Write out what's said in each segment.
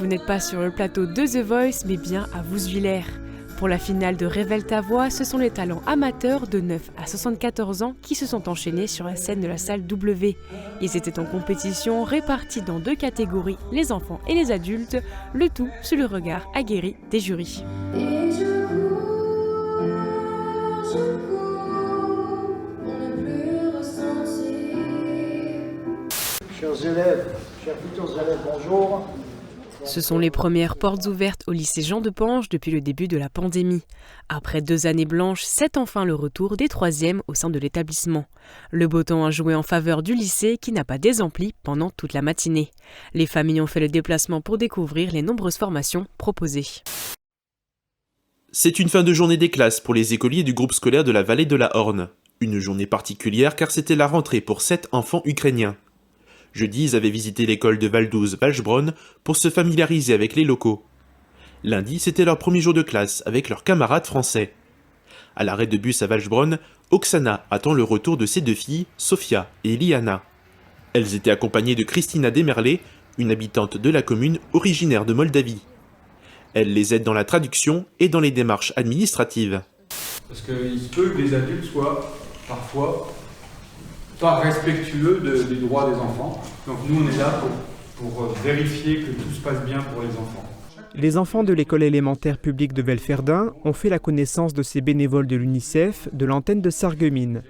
vous n'êtes pas sur le plateau de The Voice, mais bien à Vouzvillers. Pour la finale de Révèle ta voix, ce sont les talents amateurs de 9 à 74 ans qui se sont enchaînés sur la scène de la salle W. Ils étaient en compétition, répartis dans 2 catégories, les enfants et les adultes, le tout sous le regard aguerri des jurys. Chers élèves, chers futurs élèves, bonjour. Ce sont les premières portes ouvertes au lycée Jean de Pange depuis le début de la pandémie. Après 2 années blanches, c'est enfin le retour des 3e au sein de l'établissement. Le beau temps a joué en faveur du lycée qui n'a pas désempli pendant toute la matinée. Les familles ont fait le déplacement pour découvrir les nombreuses formations proposées. C'est une fin de journée des classes pour les écoliers du groupe scolaire de la vallée de la Horne. Une journée particulière car c'était la rentrée pour 7 enfants ukrainiens. Jeudi, ils avaient visité l'école de Waldous-Walchbronn pour se familiariser avec les locaux. Lundi, c'était leur premier jour de classe avec leurs camarades français. À l'arrêt de bus à Walchbronn, Oksana attend le retour de ses 2 filles, Sofia et Liana. Elles étaient accompagnées de Christina Demerlé, une habitante de la commune originaire de Moldavie. Elle les aide dans la traduction et dans les démarches administratives. Parce qu'il se peut que les adultes soient parfois pas respectueux des droits des enfants. Donc nous, on est là pour vérifier que tout se passe bien pour les enfants. Les enfants de l'école élémentaire publique de Velferdin ont fait la connaissance de ces bénévoles de l'UNICEF de l'antenne de Sarreguemines.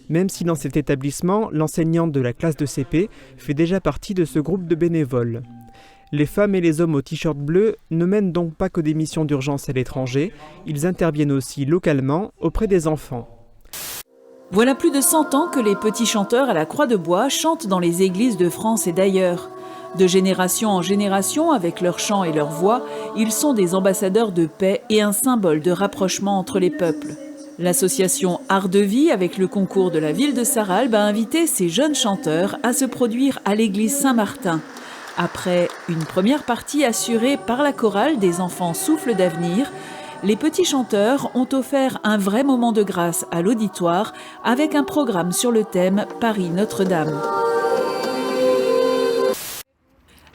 Même si dans cet établissement, l'enseignante de la classe de CP fait déjà partie de ce groupe de bénévoles. Les femmes et les hommes au t-shirt bleu ne mènent donc pas que des missions d'urgence à l'étranger, ils interviennent aussi localement auprès des enfants. Voilà plus de 100 ans que les petits chanteurs à la Croix de Bois chantent dans les églises de France et d'ailleurs. De génération en génération, avec leur chant et leur voix, ils sont des ambassadeurs de paix et un symbole de rapprochement entre les peuples. L'association Art de Vie, avec le concours de la ville de Sarralbe, a invité ces jeunes chanteurs à se produire à l'église Saint-Martin. Après une première partie assurée par la chorale des enfants Souffle d'avenir, les petits chanteurs ont offert un vrai moment de grâce à l'auditoire avec un programme sur le thème Paris Notre-Dame.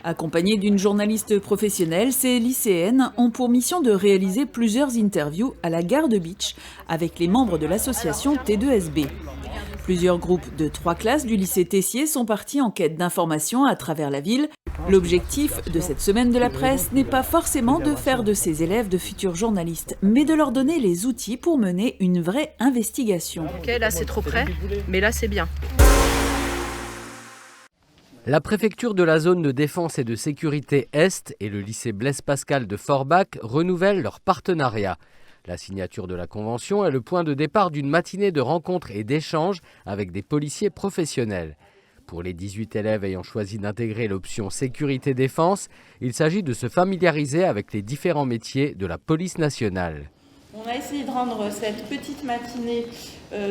Accompagnées d'une journaliste professionnelle, ces lycéennes ont pour mission de réaliser plusieurs interviews à la gare de Bitche avec les membres de l'association T2SB. Plusieurs groupes de 3 classes du lycée Tessier sont partis en quête d'informations à travers la ville. L'objectif de cette semaine de la presse n'est pas forcément de faire de ces élèves de futurs journalistes, mais de leur donner les outils pour mener une vraie investigation. Ok, là c'est trop près, mais là c'est bien. La préfecture de la zone de défense et de sécurité Est et le lycée Blaise Pascal de Forbach renouvellent leur partenariat. La signature de la convention est le point de départ d'une matinée de rencontres et d'échanges avec des policiers professionnels. Pour les 18 élèves ayant choisi d'intégrer l'option sécurité-défense, il s'agit de se familiariser avec les différents métiers de la police nationale. On a essayé de rendre cette petite matinée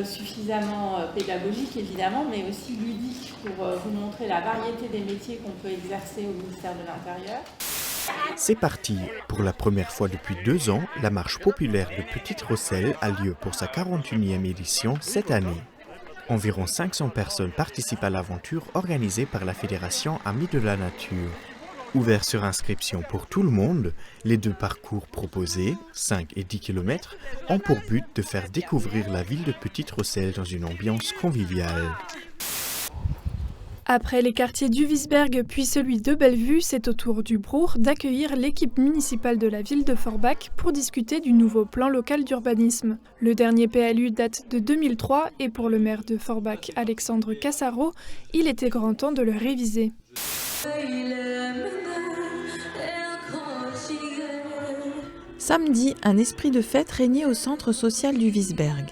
suffisamment pédagogique évidemment, mais aussi ludique pour vous montrer la variété des métiers qu'on peut exercer au ministère de l'Intérieur. C'est parti. Pour la première fois depuis 2 ans, la marche populaire de Petite Rosselle a lieu pour sa 41e édition cette année. Environ 500 personnes participent à l'aventure organisée par la Fédération Amis de la Nature. Ouvert sur inscription pour tout le monde, les 2 parcours proposés, 5 et 10 km, ont pour but de faire découvrir la ville de Petite Rosselle dans une ambiance conviviale. Après les quartiers du Wiesberg puis celui de Bellevue, c'est au tour du Brour d'accueillir l'équipe municipale de la ville de Forbach pour discuter du nouveau plan local d'urbanisme. Le dernier PLU date de 2003 et pour le maire de Forbach, Alexandre Cassaro, il était grand temps de le réviser. Samedi, un esprit de fête régnait au centre social du Wiesberg.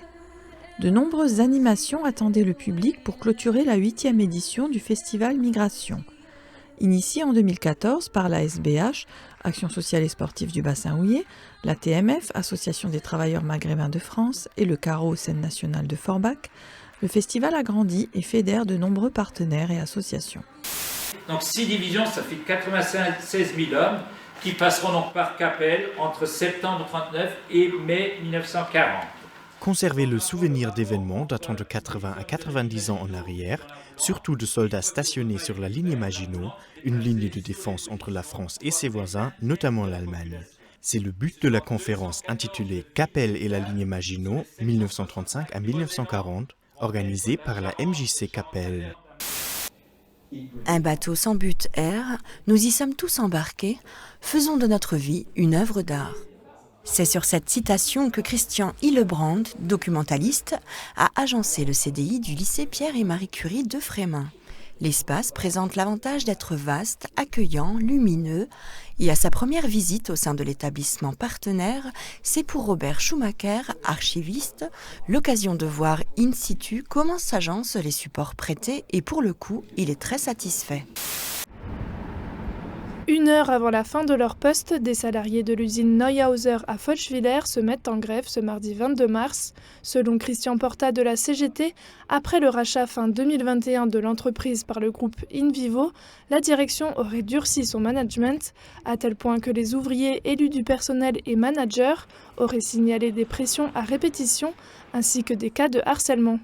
De nombreuses animations attendaient le public pour clôturer la 8e édition du festival Migration. Initié en 2014 par la SBH, Action sociale et sportive du bassin houiller, la TMF, Association des travailleurs maghrébins de France, et le Carreau Scène nationale de Forbach, le festival a grandi et fédère de nombreux partenaires et associations. Donc 6 divisions, ça fait 96 000 hommes qui passeront donc par Capelle entre septembre 1939 et mai 1940. Conserver le souvenir d'événements datant de 80 à 90 ans en arrière, surtout de soldats stationnés sur la ligne Maginot, une ligne de défense entre la France et ses voisins, notamment l'Allemagne. C'est le but de la conférence intitulée « Kappel et la ligne Maginot, 1935 à 1940 », organisée par la MJC Kappel. Un bateau sans but erre, nous y sommes tous embarqués, faisons de notre vie une œuvre d'art. C'est sur cette citation que Christian Hillebrand, documentaliste, a agencé le CDI du lycée Pierre et Marie Curie de Frémin. L'espace présente l'avantage d'être vaste, accueillant, lumineux, et à sa première visite au sein de l'établissement partenaire, c'est pour Robert Schumacher, archiviste, l'occasion de voir in situ comment s'agencent les supports prêtés et pour le coup, il est très satisfait. 1 heure avant la fin de leur poste, des salariés de l'usine Neuhauser à Feuchtwiller se mettent en grève ce mardi 22 mars. Selon Christian Porta de la CGT, après le rachat fin 2021 de l'entreprise par le groupe InVivo, la direction aurait durci son management, à tel point que les ouvriers élus du personnel et managers auraient signalé des pressions à répétition ainsi que des cas de harcèlement.